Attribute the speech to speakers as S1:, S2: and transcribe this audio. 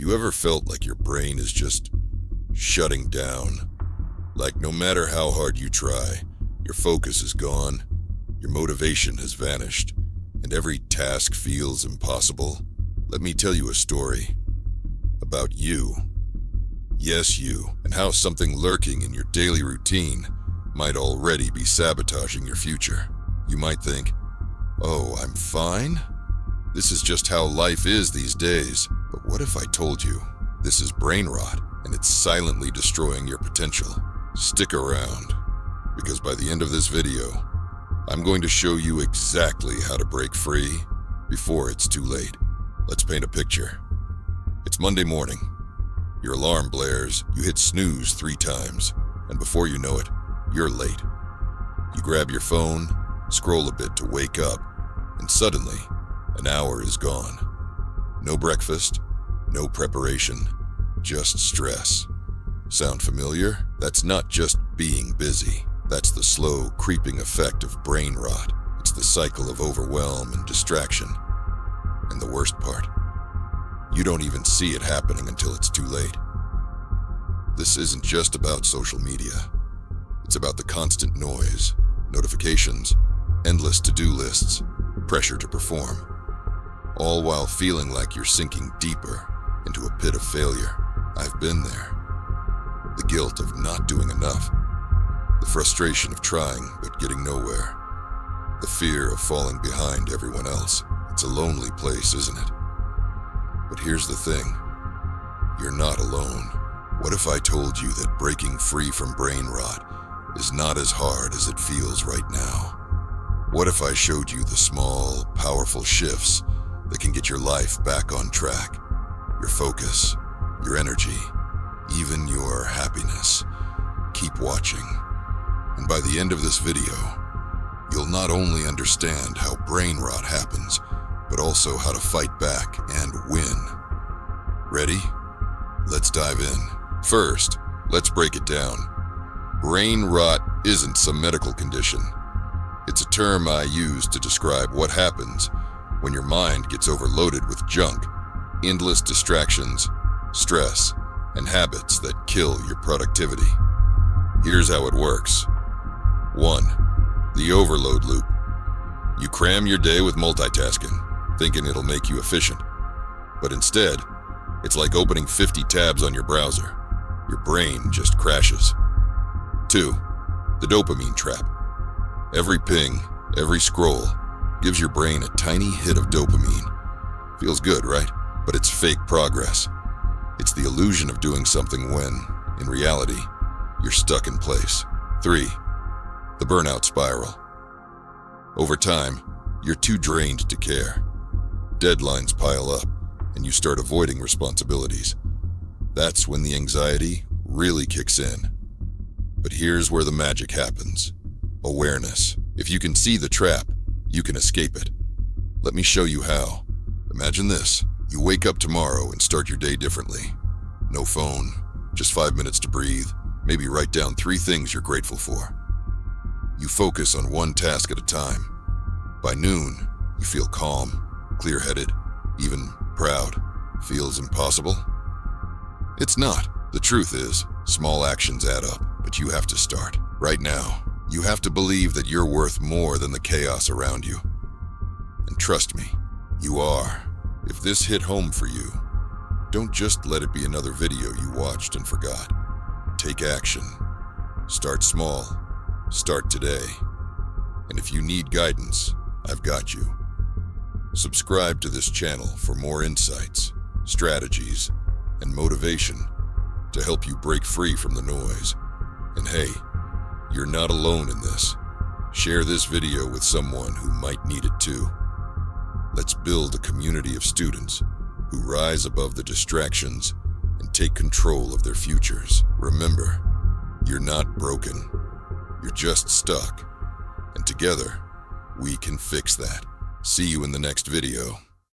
S1: You ever felt like your brain is just shutting down? Like no matter how hard you try, your focus is gone, your motivation has vanished, and every task feels impossible? Let me tell you a story about you. Yes, you, and how something lurking in your daily routine might already be sabotaging your future. You might think, oh, I'm fine? This is just how life is these days. But what if I told you this is brain rot and it's silently destroying your potential? Stick around, because by the end of this video, I'm going to show you exactly how to break free before it's too late. Let's paint a picture. It's Monday morning. Your alarm blares, you hit snooze 3 times, and before you know it, you're late. You grab your phone, scroll a bit to wake up, and suddenly, an hour is gone. No breakfast, no preparation, just stress. Sound familiar? That's not just being busy. That's the slow, creeping effect of brain rot. It's the cycle of overwhelm and distraction. And the worst part, you don't even see it happening until it's too late. This isn't just about social media. It's about the constant noise, notifications, endless to-do lists, pressure to perform, all while feeling like you're sinking deeper into a pit of failure. I've been there. The guilt of not doing enough, the frustration of trying but getting nowhere, the fear of falling behind everyone else. It's a lonely place, isn't it? But here's the thing, you're not alone. What if I told you that breaking free from brain rot is not as hard as it feels right now? What if I showed you the small, powerful shifts that can get your life back on track? Your focus, your energy, even your happiness. Keep watching. And by the end of this video, you'll not only understand how brain rot happens, but also how to fight back and win. Ready? Let's dive in. First, let's break it down. Brain rot isn't some medical condition. It's a term I use to describe what happens when your mind gets overloaded with junk, endless distractions, stress, and habits that kill your productivity. Here's how it works. 1. The overload loop. You cram your day with multitasking, thinking it'll make you efficient. But instead, it's like opening 50 tabs on your browser. Your brain just crashes. 2. The dopamine trap. Every ping, every scroll, gives your brain a tiny hit of dopamine. Feels good, right? But it's fake progress. It's the illusion of doing something when, in reality, you're stuck in place. 3. The burnout spiral. Over time, you're too drained to care. Deadlines pile up, and you start avoiding responsibilities. That's when the anxiety really kicks in. But here's where the magic happens. Awareness. If you can see the trap, you can escape it. Let me show you how. Imagine this. You wake up tomorrow and start your day differently. No phone, just 5 minutes to breathe. Maybe write down 3 things you're grateful for. You focus on one task at a time. By noon, you feel calm, clear-headed, even proud. Feels impossible? It's not. The truth is, small actions add up, but you have to start. Right now, you have to believe that you're worth more than the chaos around you. And trust me, you are. If this hit home for you, don't just let it be another video you watched and forgot. Take action. Start small. Start today. And if you need guidance, I've got you. Subscribe to this channel for more insights, strategies, and motivation to help you break free from the noise. And hey, you're not alone in this. Share this video with someone who might need it too. Let's build a community of students who rise above the distractions and take control of their futures. Remember, you're not broken. You're just stuck. And together, we can fix that. See you in the next video.